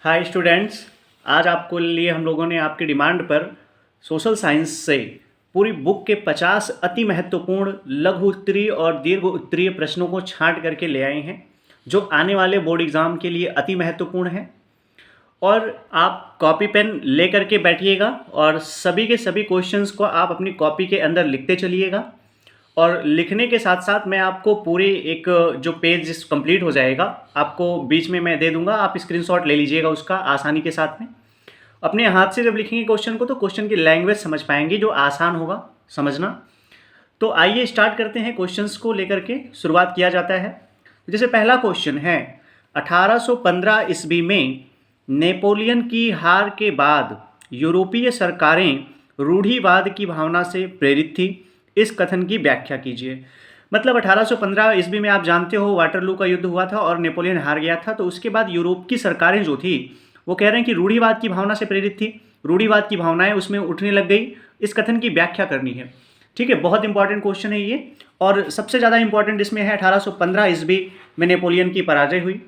Hi students. आज आपको लिए हम लोगों ने आपकी डिमांड पर सोशल साइंस से पूरी बुक के 50 अति महत्वपूर्ण लघु उत्तरीय और दीर्घ उत्तरीय प्रश्नों को छांट करके ले आए हैं जो आने वाले बोर्ड एग्ज़ाम के लिए अति महत्वपूर्ण है। और आप कॉपी पेन ले करके बैठिएगा और सभी के सभी क्वेश्चंस को आप अपनी कॉपी के अंदर लिखते चलिएगा। और लिखने के साथ साथ मैं आपको पूरे एक जो पेज कंप्लीट हो जाएगा आपको बीच में मैं दे दूंगा, आप स्क्रीनशॉट ले लीजिएगा उसका आसानी के साथ में। अपने हाथ से जब लिखेंगे क्वेश्चन को तो क्वेश्चन की लैंग्वेज समझ पाएंगे जो आसान होगा समझना। तो आइए स्टार्ट करते हैं। क्वेश्चंस को लेकर के शुरुआत किया जाता है। जैसे पहला क्वेश्चन है, 1815 ईस्वी में नेपोलियन की हार के बाद यूरोपीय सरकारें रूढ़िवाद की भावना से प्रेरित थी, इस कथन की व्याख्या कीजिए। मतलब 1815 ईस्वी में आप जानते हो वाटरलू का युद्ध हुआ था और नेपोलियन हार गया था। तो उसके बाद यूरोप की सरकारें जो थी वो कह रहे हैं कि रूढ़िवाद की भावना से प्रेरित थी, रूढ़िवाद की भावनाएं उसमें उठने लग गई, इस कथन की व्याख्या करनी है। ठीक है, बहुत इंपॉर्टेंट क्वेश्चन है ये। और सबसे ज़्यादा इंपॉर्टेंट इसमें है 1815 ईस्वी में नेपोलियन की पराजय हुई।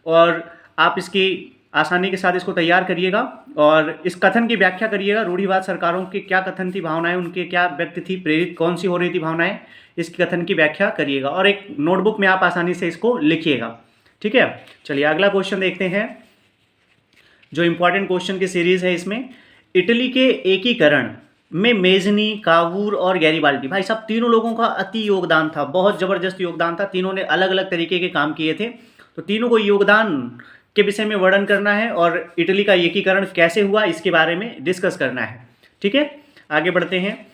और आप इसकी आसानी के साथ इसको तैयार करिएगा और इस कथन की व्याख्या करिएगा। रूढ़िवाद सरकारों की क्या कथन थी, भावनाएं उनके क्या व्यक्त थी, प्रेरित कौन सी हो रही थी भावनाएं, इसकी कथन की व्याख्या करिएगा और एक नोटबुक में आप आसानी से इसको लिखिएगा। ठीक है, चलिए अगला क्वेश्चन देखते हैं जो इंपॉर्टेंट क्वेश्चन की सीरीज है। इसमें इटली के एकीकरण में मेजनी, कावूर और गैरीबाल्डी, भाई साहब तीनों लोगों का अति योगदान था, बहुत जबरदस्त योगदान था। तीनों ने अलग अलग तरीके के काम किए थे, तो तीनों को योगदान के विषय में वर्णन करना है और इटली का एकीकरण कैसे हुआ इसके बारे में डिस्कस करना है। ठीक है, आगे बढ़ते हैं।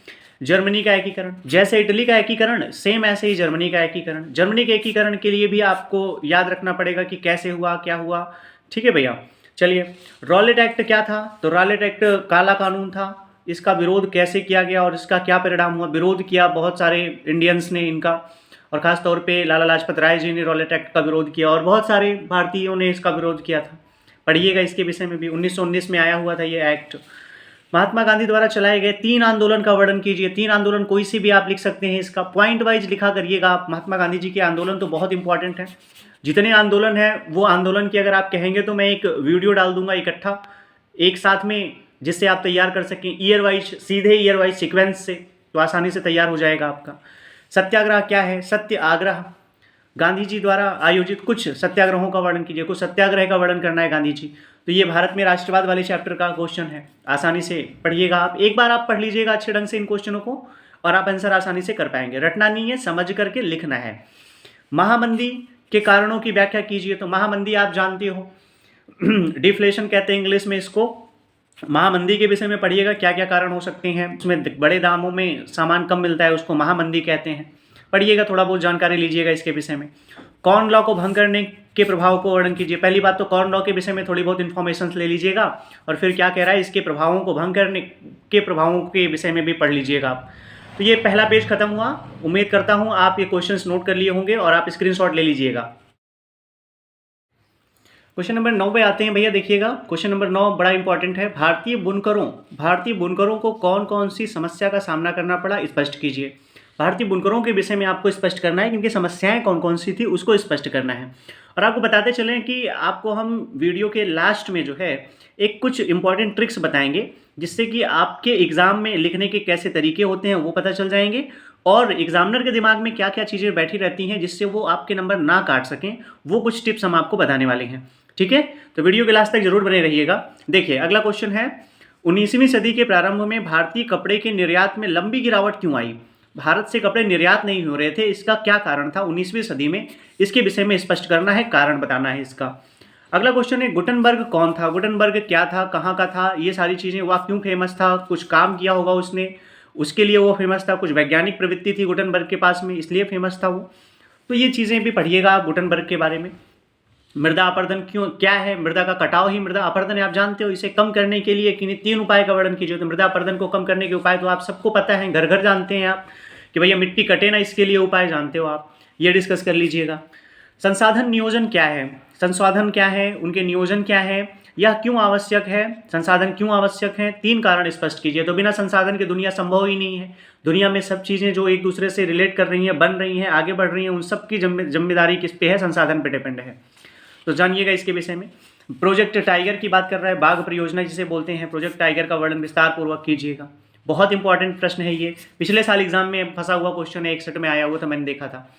जर्मनी का एकीकरण, जैसे इटली का एकीकरण सेम ऐसे ही जर्मनी का एकीकरण। जर्मनी के एकीकरण के लिए भी आपको याद रखना पड़ेगा कि कैसे हुआ, क्या हुआ। ठीक है भैया, चलिए। रॉलेट एक्ट क्या था? तो रॉलेट एक्ट काला कानून था, इसका विरोध कैसे किया गया और इसका क्या परिणाम हुआ? विरोध किया बहुत सारे इंडियंस ने इनका, और ख़ास तौर पे लाला लाजपत राय जी ने रॉलेट एक्ट का विरोध किया और बहुत सारे भारतीयों ने इसका विरोध किया था। पढ़िएगा इसके विषय में भी, 1919 में आया हुआ था ये एक्ट। महात्मा गांधी द्वारा चलाए गए 3 आंदोलन का वर्णन कीजिए। 3 आंदोलन कोई सी भी आप लिख सकते हैं, इसका पॉइंट वाइज लिखा करिएगा आप। महात्मा गांधी जी के आंदोलन तो बहुत इंपॉर्टेंट है, जितने आंदोलन है वो आंदोलन की अगर आप कहेंगे तो मैं एक वीडियो डाल दूंगा इकट्ठा एक साथ में, जिससे आप तैयार कर सकें ईयर वाइज, सीधे ईयर वाइज सिक्वेंस से, तो आसानी से तैयार हो जाएगा आपका। सत्याग्रह क्या है? सत्य आग्रह, गांधी जी द्वारा आयोजित कुछ सत्याग्रहों का वर्णन कीजिए। कुछ सत्याग्रह का वर्णन करना है गांधी जी। तो ये भारत में राष्ट्रवाद वाले चैप्टर का क्वेश्चन है, आसानी से पढ़िएगा आप। एक बार आप पढ़ लीजिएगा अच्छे ढंग से इन क्वेश्चनों को और आप आंसर आसानी से कर पाएंगे। रटना नहीं है, समझ करके लिखना है। महामंदी के कारणों की व्याख्या कीजिए। तो महामंदी आप जानते हो, डिफ्लेशन कहते हैं इंग्लिश में इसको। महामंदी के विषय में पढ़िएगा, क्या क्या कारण हो सकते हैं। उसमें बड़े दामों में सामान कम मिलता है, उसको महामंदी कहते हैं। पढ़िएगा, थोड़ा बहुत जानकारी लीजिएगा इसके विषय में। कॉर्न लॉ को भंग करने के प्रभाव को वर्णन कीजिए। पहली बात तो कॉर्न लॉ के विषय में थोड़ी बहुत इन्फॉर्मेशन ले लीजिएगा और फिर क्या कह रहा है, इसके प्रभावों को भंग करने के प्रभावों के विषय में भी पढ़ लीजिएगा आप। तो ये पहला पेज खत्म हुआ। उम्मीद करता हूँ आप ये क्वेश्चंस नोट कर लिए होंगे और आप स्क्रीनशॉट ले लीजिएगा। क्वेश्चन नंबर 9 पे आते हैं भैया, देखिएगा। क्वेश्चन नंबर 9 बड़ा इंपॉर्टेंट है। भारतीय बुनकरों को कौन कौन सी समस्या का सामना करना पड़ा, स्पष्ट कीजिए। भारतीय बुनकरों के विषय में आपको स्पष्ट करना है, क्योंकि समस्याएं कौन कौन सी थी उसको स्पष्ट करना है। और आपको बताते चलें कि आपको हम वीडियो के लास्ट में जो है एक कुछ इंपॉर्टेंट ट्रिक्स बताएंगे, जिससे कि आपके एग्जाम में लिखने के कैसे तरीके होते हैं वो पता चल जाएंगे और एग्जामिनर के दिमाग में क्या क्या चीज़ें बैठी रहती हैं जिससे वो आपके नंबर ना काट सकें, वो कुछ टिप्स हम आपको बताने वाले हैं। ठीक है, तो वीडियो के लास्ट तक जरूर बने रहिएगा। देखिए अगला क्वेश्चन है, 19वीं सदी के प्रारंभ में भारतीय कपड़े के निर्यात में लंबी गिरावट क्यों आई? भारत से कपड़े निर्यात नहीं हो रहे थे, इसका क्या कारण था 19वीं सदी में, इसके विषय में स्पष्ट करना है, कारण बताना है इसका। अगला क्वेश्चन है, गुटनबर्ग कौन था? गुटनबर्ग क्या था, कहाँ का था, ये सारी चीज़ें, वह क्यों फेमस था? कुछ काम किया होगा उसने, उसके लिए वो फेमस था। कुछ वैज्ञानिक प्रवृत्ति थी गुटनबर्ग के पास में, इसलिए फेमस था वो। तो ये चीज़ें भी पढ़िएगा आप गुटनबर्ग के बारे में। मृदा अपरदन क्यों, क्या है? मृदा का कटाव ही मृदा अपरदन है, आप जानते हो। इसे कम करने के लिए किन्हीं 3 उपाय का वर्णन कीजिए। तो मृदा अपरदन को कम करने के उपाय तो आप सबको पता है, घर घर जानते हैं आप कि भैया मिट्टी कटे ना, इसके लिए उपाय जानते हो आप, ये डिस्कस कर लीजिएगा। संसाधन नियोजन क्या है? संसाधन क्या है, उनके नियोजन क्या है, यह क्यों आवश्यक है, संसाधन क्यों आवश्यक है, 3 कारण स्पष्ट कीजिए। तो बिना संसाधन के दुनिया संभव ही नहीं है। दुनिया में सब चीज़ें जो एक दूसरे से रिलेट कर रही हैं, बन रही हैं, आगे बढ़ रही हैं, उन सब की जिम्मेदारी किस पे है? संसाधन पे डिपेंड है। तो जानिएगा इसके विषय में। प्रोजेक्ट टाइगर की बात कर रहा है, बाघ परियोजना जिसे बोलते हैं, प्रोजेक्ट टाइगर का वर्णन विस्तार पूर्वक कीजिएगा। बहुत इंपॉर्टेंट प्रश्न है ये, पिछले साल एग्जाम में फंसा हुआ क्वेश्चन है, 61 में आया हुआ था, मैंने देखा था।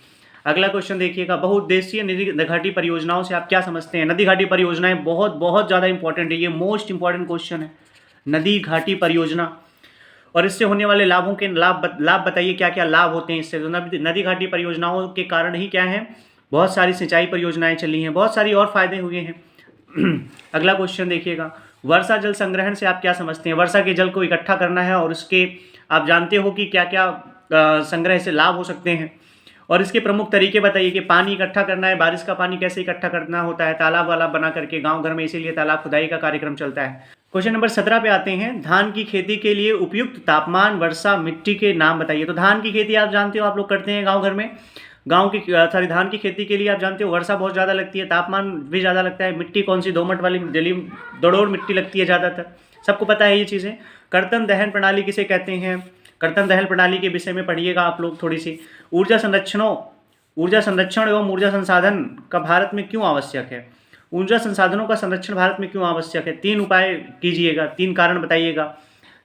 अगला क्वेश्चन देखिएगा, बहुउद्देशीय नदी घाटी परियोजनाओं से आप क्या समझते हैं? नदी घाटी परियोजनाएं बहुत बहुत ज़्यादा इंपॉर्टेंट है, ये मोस्ट इंपॉर्टेंट क्वेश्चन है, नदी घाटी परियोजना। और इससे होने वाले लाभों के लाभ बताइए, क्या क्या लाभ होते हैं इससे? तो नदी घाटी परियोजनाओं के कारण ही क्या है, बहुत सारी सिंचाई परियोजनाएं चली हैं, बहुत सारी और फायदे हुए हैं। अगला क्वेश्चन देखिएगा, वर्षा जल संग्रहण से आप क्या समझते हैं? वर्षा के जल को इकट्ठा करना है और उसके आप जानते हो कि क्या क्या संग्रह से लाभ हो सकते हैं, और इसके प्रमुख तरीके बताइए कि पानी इकट्ठा करना है, बारिश का पानी कैसे इकट्ठा करना होता है, तालाब वाला बना करके गांव घर में, इसीलिए तालाब खुदाई का कार्यक्रम चलता है। क्वेश्चन नंबर 17 पे आते हैं, धान की खेती के लिए उपयुक्त तापमान, वर्षा, मिट्टी के नाम बताइए। तो धान की खेती आप जानते हो, आप लोग करते हैं गाँव घर में, धान की खेती के लिए आप जानते हो वर्षा बहुत ज़्यादा लगती है, तापमान भी ज़्यादा लगता है, मिट्टी कौन सी, दोमट वाली जली दड़ोर मिट्टी लगती है ज़्यादातर, सबको पता है ये चीज़ें। कर्तन दहन प्रणाली किसे कहते हैं? कर्तन दहन प्रणाली के विषय में पढ़िएगा आप लोग थोड़ी सी। ऊर्जा संरक्षण एवं ऊर्जा संसाधन का भारत में क्यों आवश्यक है? ऊर्जा संसाधनों का संरक्षण भारत में क्यों आवश्यक है? 3 उपाय कीजिएगा, 3 कारण बताइएगा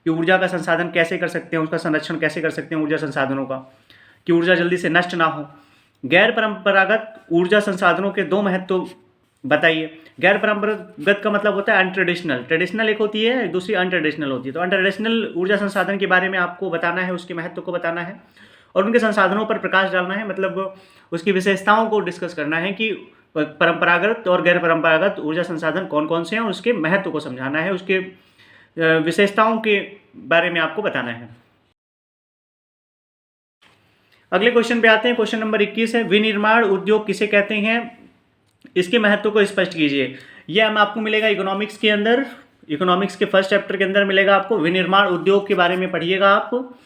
कि ऊर्जा का संसाधन कैसे कर सकते हैं, उसका संरक्षण कैसे कर सकते हैं ऊर्जा संसाधनों का, कि ऊर्जा जल्दी से नष्ट ना हो। गैर परंपरागत ऊर्जा संसाधनों के 2 महत्व बताइए। गैर परंपरागत का मतलब होता है अनट्रेडिशनल, ट्रेडिशनल एक होती है, दूसरी अनट्रेडिशनल होती है। तो अनट्रेडिशनल ऊर्जा संसाधन के बारे में आपको बताना है, उसके महत्व को बताना है और उनके संसाधनों पर प्रकाश डालना है, मतलब उसकी विशेषताओं को डिस्कस करना है कि परंपरागत और गैर परंपरागत ऊर्जा संसाधन कौन कौन से हैं और उसके महत्व को समझाना है, उसके विशेषताओं के बारे में आपको बताना है। अगले क्वेश्चन पे आते हैं, क्वेश्चन नंबर 21 है, विनिर्माण उद्योग किसे कहते हैं? इसके महत्व को स्पष्ट कीजिए। यह आपको मिलेगा इकोनॉमिक्स के अंदर, इकोनॉमिक्स के फर्स्ट चैप्टर के अंदर मिलेगा आपको। विनिर्माण उद्योग के बारे में पढ़िएगा आप।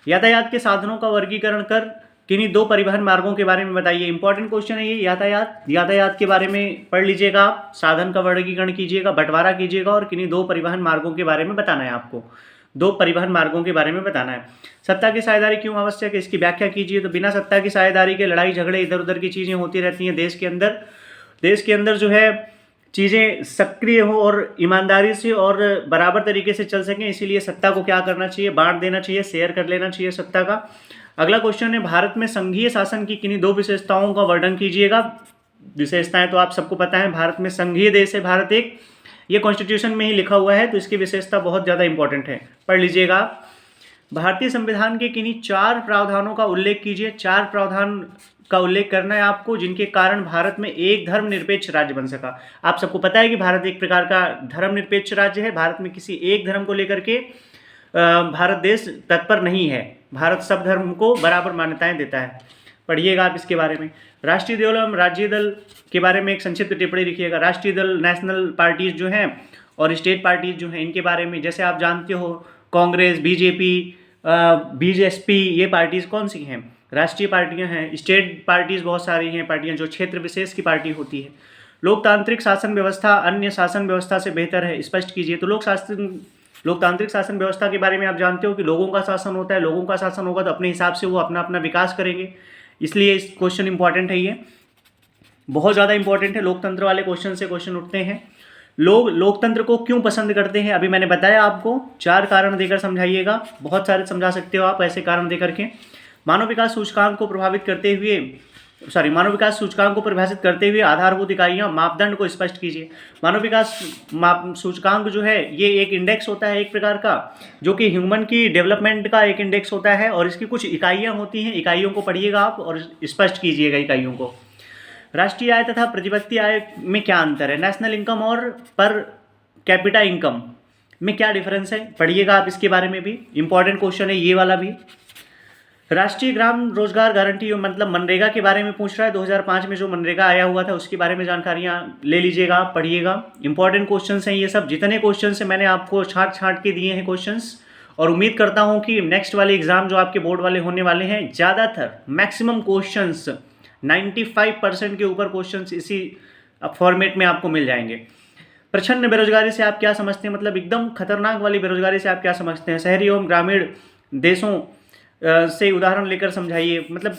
यातायात के साधनों का वर्गीकरण कर किन्हीं 2 परिवहन मार्गों के बारे में बताइए। इंपॉर्टेंट क्वेश्चन है ये, यातायात के बारे में पढ़ लीजिएगा आप, साधन का वर्गीकरण कीजिएगा, बंटवारा कीजिएगा और किन्हीं 2 परिवहन मार्गों के बारे में बताना है आपको, 2 परिवहन मार्गों के बारे में बताना है। सत्ता की साझेदारी क्यों आवश्यक है, इसकी व्याख्या कीजिए। तो बिना सत्ता की साझेदारी के लड़ाई झगड़े इधर उधर की चीज़ें होती रहती हैं देश के अंदर जो है चीज़ें सक्रिय हो और ईमानदारी से और बराबर तरीके से चल सकें, इसीलिए सत्ता को क्या करना चाहिए, बांट देना चाहिए, शेयर कर लेना चाहिए सत्ता का। अगला क्वेश्चन है, भारत में संघीय शासन की किन्हीं 2 विशेषताओं का वर्णन कीजिएगा। विशेषताएं तो आप सबको पता है, भारत में संघीय देश है भारत एक, ये कॉन्स्टिट्यूशन में ही लिखा हुआ है, तो इसकी विशेषता बहुत ज़्यादा इंपॉर्टेंट है, पढ़ लीजिएगा आप। भारतीय संविधान के किन्हीं 4 प्रावधानों का उल्लेख कीजिए। 4 प्रावधान का उल्लेख करना है आपको जिनके कारण भारत में एक धर्मनिरपेक्ष राज्य बन सका। आप सबको पता है कि भारत एक प्रकार का धर्मनिरपेक्ष राज्य है, भारत में किसी एक धर्म को लेकर के भारत देश तत्पर नहीं है, भारत सब धर्म को बराबर मान्यताएं देता है, पढ़िएगा आप इसके बारे में। राष्ट्रीय दल एवं राज्य दल के बारे में एक संक्षिप्त टिप्पणी लिखिएगा। राष्ट्रीय दल नेशनल पार्टीज जो हैं और स्टेट पार्टीज जो हैं, इनके बारे में जैसे आप जानते हो कांग्रेस, बीजेपी, बीजेएसपी, ये पार्टीज़ कौन सी हैं? राष्ट्रीय पार्टियां हैं। स्टेट पार्टीज़ बहुत सारी हैं, पार्टियां जो क्षेत्र विशेष की पार्टी होती है। लोकतांत्रिक शासन व्यवस्था अन्य शासन व्यवस्था से बेहतर है, स्पष्ट कीजिए। तो लोकतांत्रिक शासन व्यवस्था के बारे में आप जानते हो कि लोगों का शासन होता है, लोगों का शासन होगा तो अपने हिसाब से वो अपना अपना विकास करेंगे, इसलिए इस क्वेश्चन इंपॉर्टेंट है, ये बहुत ज़्यादा इंपॉर्टेंट है। लोकतंत्र वाले क्वेश्चन से क्वेश्चन उठते हैं। लोग लोकतंत्र को क्यों पसंद करते हैं, अभी मैंने बताया आपको, 4 कारण देकर समझाइएगा, बहुत सारे समझा सकते हो आप ऐसे कारण देकर के। मानव विकास सूचकांक को परिभाषित करते हुए आधारभूत इकाइयाँ मापदंड को स्पष्ट कीजिए। मानव विकास सूचकांक जो है ये एक इंडेक्स होता है एक प्रकार का, जो कि ह्यूमन की डेवलपमेंट का एक इंडेक्स होता है और इसकी कुछ इकाइयाँ होती हैं, इकाइयों को पढ़िएगा आप और स्पष्ट कीजिएगा इकाइयों को। राष्ट्रीय आय तथा प्रतिव्यक्ति आय में क्या अंतर है? नेशनल इनकम और पर कैपिटा इनकम में क्या डिफरेंस है, पढ़िएगा आप इसके बारे में भी, इंपॉर्टेंट क्वेश्चन है ये वाला भी। राष्ट्रीय ग्राम रोजगार गारंटी मतलब मनरेगा के बारे में पूछ रहा है, 2005 में जो मनरेगा आया हुआ था उसके बारे में जानकारियाँ ले लीजिएगा, पढ़िएगा, इंपॉर्टेंट क्वेश्चंस हैं ये सब। जितने क्वेश्चंस हैं मैंने आपको छांट के दिए हैं क्वेश्चंस, और उम्मीद करता हूँ कि नेक्स्ट वाले एग्जाम जो आपके बोर्ड वाले होने वाले हैं, ज़्यादातर मैक्सिमम क्वेश्चंस 95% के ऊपर क्वेश्चंस इसी फॉर्मेट में आपको मिल जाएंगे। प्रच्छन्न बेरोजगारी से आप क्या समझते हैं, मतलब एकदम खतरनाक वाली बेरोजगारी से आप क्या समझते हैं? शहरी एवं ग्रामीण देशों से उदाहरण लेकर समझाइए, मतलब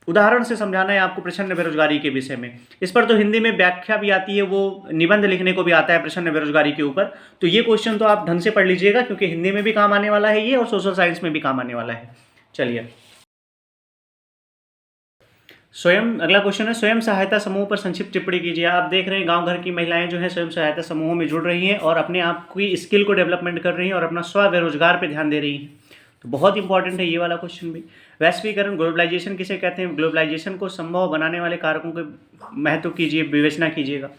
उदाहरण से समझाना है आपको प्रछन्न बेरोजगारी के विषय में। इस पर तो हिंदी में व्याख्या भी आती है, वो निबंध लिखने को भी आता है प्रछन्न बेरोजगारी के ऊपर। तो ये क्वेश्चन तो आप ढंग से पढ़ लीजिएगा, क्योंकि हिंदी में भी काम आने वाला है ये और सोशल साइंस में भी काम आने वाला है। चलिए, अगला क्वेश्चन है, स्वयं सहायता समूह पर संक्षिप्त टिप्पणी कीजिए। आप देख रहे हैं गांव घर की महिलाएं जो हैं स्वयं सहायता समूहों में जुड़ रही हैं और अपने आप की स्किल को डेवलपमेंट कर रही हैं और अपना स्व बेरोजगार पे ध्यान दे रही हैं। तो बहुत इंपॉर्टेंट है ये वाला क्वेश्चन भी। वैश्वीकरण, ग्लोबलाइजेशन किसे कहते हैं? ग्लोबलाइजेशन को संभव बनाने वाले कारकों के महत्व कीजिए, विवेचना कीजिएगा।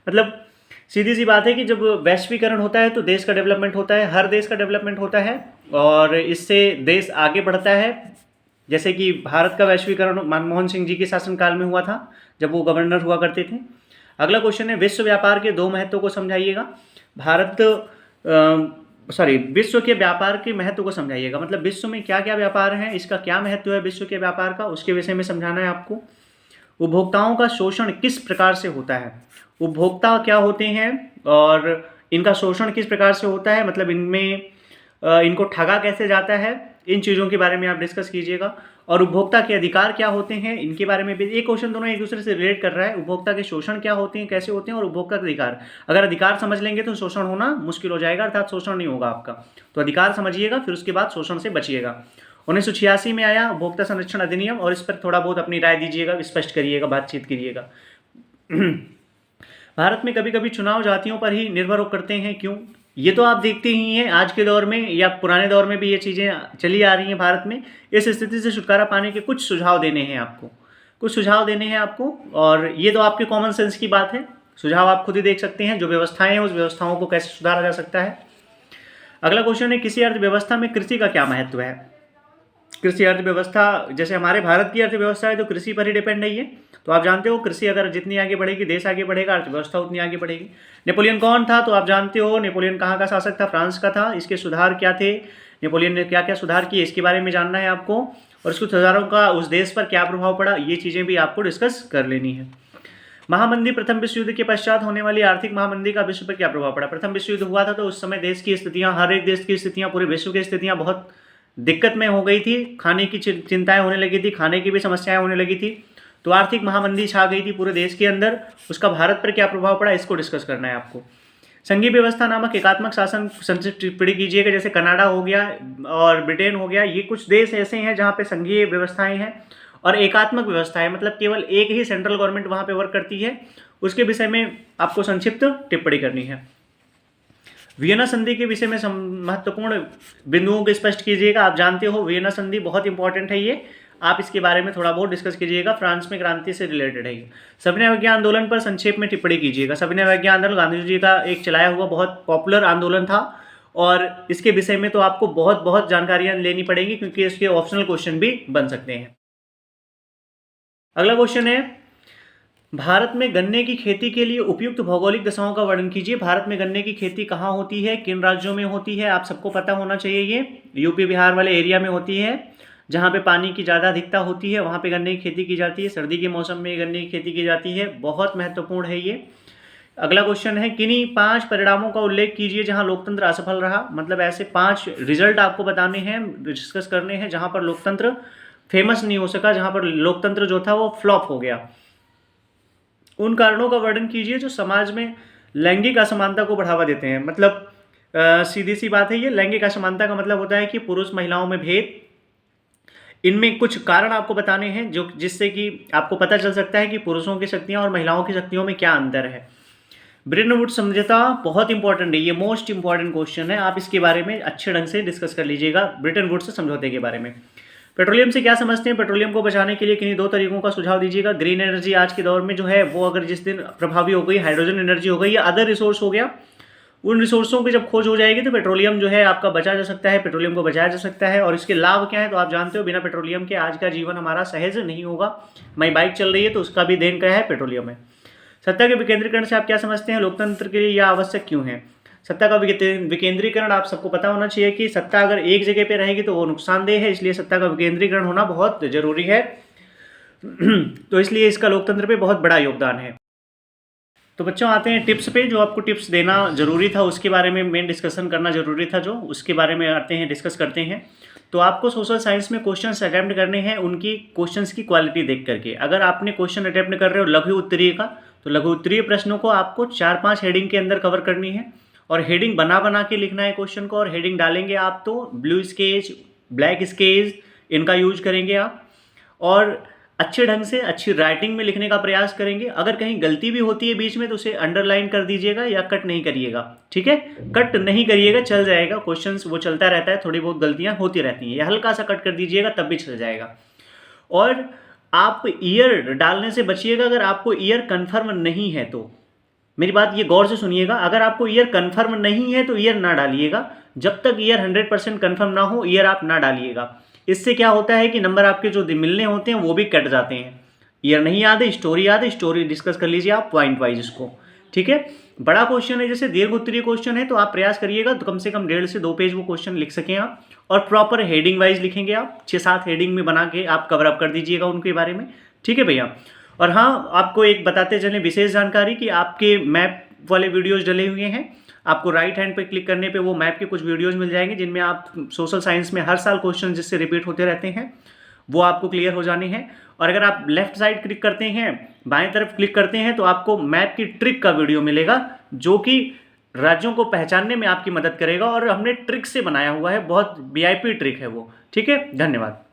मतलब सीधी सी बात है कि जब वैश्वीकरण होता है तो देश का डेवलपमेंट होता है, हर देश का डेवलपमेंट होता है और इससे देश आगे बढ़ता है। जैसे कि भारत का वैश्वीकरण मनमोहन सिंह जी के शासनकाल में हुआ था, जब वो गवर्नर हुआ करते थे। अगला क्वेश्चन है, विश्व व्यापार के दो महत्व को समझाइएगा। विश्व के व्यापार के महत्व को समझाइएगा। मतलब विश्व में क्या क्या व्यापार हैं, इसका क्या महत्व है विश्व के व्यापार का, उसके विषय में समझाना है आपको। उपभोक्ताओं का शोषण किस प्रकार से होता है? उपभोक्ता क्या होते हैं और इनका शोषण किस प्रकार से होता है, मतलब इनको ठगा कैसे जाता है, इन चीज़ों के बारे में आप डिस्कस कीजिएगा। और उपभोक्ता के अधिकार क्या होते हैं, इनके बारे में भी। ये क्वेश्चन दोनों एक दूसरे से रिलेट कर रहा है। उपभोक्ता के शोषण क्या होते हैं, कैसे होते हैं, और उपभोक्ता के अधिकार। अगर अधिकार समझ लेंगे तो शोषण होना मुश्किल हो जाएगा, अर्थात शोषण नहीं होगा आपका। तो अधिकार समझिएगा, फिर उसके बाद शोषण से बचिएगा। 1986 में आया उपभोक्ता संरक्षण अधिनियम, और इस पर थोड़ा बहुत अपनी राय दीजिएगा, स्पष्ट करिएगा, बातचीत करिएगा। भारत में कभी कभी चुनाव जातियों पर ही निर्भर करते हैं, क्यों? ये तो आप देखते ही हैं, आज के दौर में या पुराने दौर में भी ये चीज़ें चली आ रही हैं भारत में। इस स्थिति से छुटकारा पाने के कुछ सुझाव देने हैं आपको, और ये तो आपके कॉमन सेंस की बात है। सुझाव आप खुद ही देख सकते हैं, जो व्यवस्थाएं हैं उस व्यवस्थाओं को कैसे सुधारा जा सकता है। अगला क्वेश्चन है, किसी अर्थव्यवस्था में कृषि का क्या महत्व है? कृषि अर्थव्यवस्था, जैसे हमारे भारत की अर्थव्यवस्था है तो कृषि पर ही डिपेंड है ये। तो आप जानते हो कृषि अगर जितनी आगे बढ़ेगी, देश आगे बढ़ेगा, अर्थव्यवस्था उतनी आगे बढ़ेगी। नेपोलियन कौन था? तो आप जानते हो नेपोलियन कहाँ का शासक था? फ्रांस का था। इसके सुधार क्या थे, नेपोलियन ने क्या क्या सुधार किए, इसके बारे में जानना है आपको। और इसके सुधारों का उस देश पर क्या प्रभाव पड़ा, ये चीज़ें भी आपको डिस्कस कर लेनी है। महामंदी, प्रथम विश्व युद्ध के पश्चात होने वाली आर्थिक महामंदी का विश्व पर क्या प्रभाव पड़ा? प्रथम विश्व युद्ध हुआ था तो उस समय देश की स्थितियाँ, हर एक देश की स्थितियाँ, पूरे विश्व की स्थितियाँ बहुत दिक्कत में हो गई थी। खाने की चिंताएं होने लगी थी, खाने की भी समस्याएं होने लगी थी। तो आर्थिक महामंदी छा गई थी पूरे देश के अंदर। उसका भारत पर क्या प्रभाव पड़ा, इसको डिस्कस करना है आपको। संघीय व्यवस्था नामक एकात्मक शासन संक्षिप्त टिप्पणी कीजिएगा। जैसे कनाडा हो गया और ब्रिटेन हो गया, ये कुछ देश ऐसे हैं जहाँ पे संघीय व्यवस्थाएं हैं और एकात्मक व्यवस्था है, मतलब केवल एक ही सेंट्रल गवर्नमेंट वहाँ पे वर्क करती है। उसके विषय में आपको संक्षिप्त टिप्पणी करनी है। वियना संधि के विषय में महत्वपूर्ण बिंदुओं को स्पष्ट कीजिएगा। आप जानते हो वियना संधि बहुत इंपॉर्टेंट है ये, आप इसके बारे में थोड़ा बहुत डिस्कस कीजिएगा, फ्रांस में क्रांति से रिलेटेड है ये। सविनय अवज्ञा आंदोलन पर संक्षेप में टिप्पणी कीजिएगा। सविनय अवज्ञा आंदोलन गांधी जी का एक चलाया हुआ बहुत पॉपुलर आंदोलन था और इसके विषय में तो आपको बहुत बहुत जानकारियां लेनी पड़ेंगी, क्योंकि इसके ऑप्शनल क्वेश्चन भी बन सकते हैं। अगला क्वेश्चन है, भारत में गन्ने की खेती के लिए उपयुक्त भौगोलिक दशाओं का वर्णन कीजिए। भारत में गन्ने की खेती कहाँ होती है, किन राज्यों में होती है? आप सबको पता होना चाहिए। ये यूपी बिहार वाले एरिया में होती है, जहाँ पे पानी की ज़्यादा अधिकता होती है, वहाँ पे गन्ने की खेती की जाती है। सर्दी के मौसम में गन्ने की खेती की जाती है, बहुत महत्वपूर्ण है ये। अगला क्वेश्चन है, किन्हीं 5 परिणामों का उल्लेख कीजिए जहाँ लोकतंत्र असफल रहा। मतलब ऐसे 5 रिजल्ट आपको बताने हैं, डिस्कस करने हैं, जहाँ पर लोकतंत्र फेमस नहीं हो सका, जहाँ पर लोकतंत्र जो था वो फ्लॉप हो गया। उन कारणों का वर्णन कीजिए जो समाज में लैंगिक असमानता को बढ़ावा देते हैं। मतलब सीधी सी बात है, ये लैंगिक असमानता का मतलब होता है कि पुरुष महिलाओं में भेद। इनमें कुछ कारण आपको बताने हैं जो जिससे कि आपको पता चल सकता है कि पुरुषों की शक्तियां और महिलाओं की शक्तियों में क्या अंतर है। ब्रेटन वुड्स समझौता बहुत इंपॉर्टेंट है, ये मोस्ट इंपॉर्टेंट क्वेश्चन है, आप इसके बारे में अच्छे ढंग से डिस्कस कर लीजिएगा ब्रेटन वुड्स समझौते के बारे में। पेट्रोलियम से क्या समझते हैं? पेट्रोलियम को बचाने के लिए किन्हीं 2 तरीकों का सुझाव दीजिएगा। ग्रीन एनर्जी आज के दौर में जो है वो अगर जिस दिन प्रभावी हो गई, हाइड्रोजन एनर्जी हो गई या अदर रिसोर्स हो गया, उन रिसोर्सों की जब खोज हो जाएगी तो पेट्रोलियम जो है आपका बचा जा सकता है, पेट्रोलियम को बचाया जा सकता है। और इसके लाभ क्या है तो आप जानते हो, बिना पेट्रोलियम के आज का जीवन हमारा सहज नहीं होगा। हमारी बाइक चल रही है तो उसका भी देन क्या है, पेट्रोलियम है। सत्ता के विकेंद्रीकरण से आप क्या समझते हैं? लोकतंत्र के लिए यह आवश्यक क्यों है? सत्ता का विकेंद्रीकरण आप सबको पता होना चाहिए कि सत्ता अगर एक जगह पे रहेगी तो वो नुकसानदेह है, इसलिए सत्ता का विकेंद्रीकरण होना बहुत जरूरी है। तो इसलिए इसका लोकतंत्र पे बहुत बड़ा योगदान है। तो बच्चों आते हैं टिप्स पे, जो आपको टिप्स देना जरूरी था उसके बारे में मेन डिस्कशन करना जरूरी था, जो उसके बारे में आते हैं डिस्कस करते हैं। तो आपको सोशल साइंस में क्वेश्चंस अटेम्प्ट करने हैं उनकी क्वेश्चंस की क्वालिटी देख करके। अगर आपने क्वेश्चन अटेम्प्ट कर रहे हो लघु उत्तरीय का, तो लघु उत्तरीय प्रश्नों को आपको 4-5 हेडिंग के अंदर कवर करनी है और हेडिंग बना बना के लिखना है क्वेश्चन को। और हेडिंग डालेंगे आप तो ब्लू स्केच, ब्लैक स्केच इनका यूज करेंगे आप, और अच्छे ढंग से अच्छी राइटिंग में लिखने का प्रयास करेंगे। अगर कहीं गलती भी होती है बीच में तो उसे अंडरलाइन कर दीजिएगा या कट नहीं करिएगा, ठीक है। कट नहीं करिएगा, चल जाएगा, क्वेश्चंस वो चलता रहता है, थोड़ी बहुत गलतियां होती रहती हैं, या हल्का सा कट कर दीजिएगा तब भी चल जाएगा। और आप ईयर डालने से बचिएगा अगर आपको ईयर कन्फर्म नहीं है तो। मेरी बात ये गौर से सुनिएगा, अगर आपको ईयर कन्फर्म नहीं है तो ईयर ना डालिएगा। जब तक ईयर 100% कन्फर्म ना हो ईयर आप ना डालिएगा। इससे क्या होता है कि नंबर आपके जो मिलने होते हैं वो भी कट जाते हैं। ईयर नहीं याद है, स्टोरी याद है, स्टोरी डिस्कस कर लीजिए आप पॉइंट वाइज इसको, ठीक है। बड़ा क्वेश्चन है जैसे दीर्घ उत्तरीय क्वेश्चन है तो आप प्रयास करिएगा तो कम से कम 1.5 से 2 पेज वो क्वेश्चन लिख सकें आप, और प्रॉपर हेडिंग वाइज लिखेंगे आप, 6-7 हेडिंग में बना के आप कवर अप कर दीजिएगा उनके बारे में, ठीक है भैया। और हाँ, आपको एक बताते चलें विशेष जानकारी कि आपके मैप वाले वीडियोज़ डले हुए हैं। आपको राइट हैंड पे क्लिक करने पे वो मैप के कुछ वीडियोस मिल जाएंगे जिनमें आप सोशल साइंस में हर साल क्वेश्चन जिससे रिपीट होते रहते हैं वो आपको क्लियर हो जाने हैं। और अगर आप लेफ्ट साइड क्लिक करते हैं, बाएं तरफ क्लिक करते हैं, तो आपको मैप की ट्रिक का वीडियो मिलेगा जो कि राज्यों को पहचानने में आपकी मदद करेगा, और हमने ट्रिक से बनाया हुआ है, बहुत VIP ट्रिक है वो, ठीक है। धन्यवाद।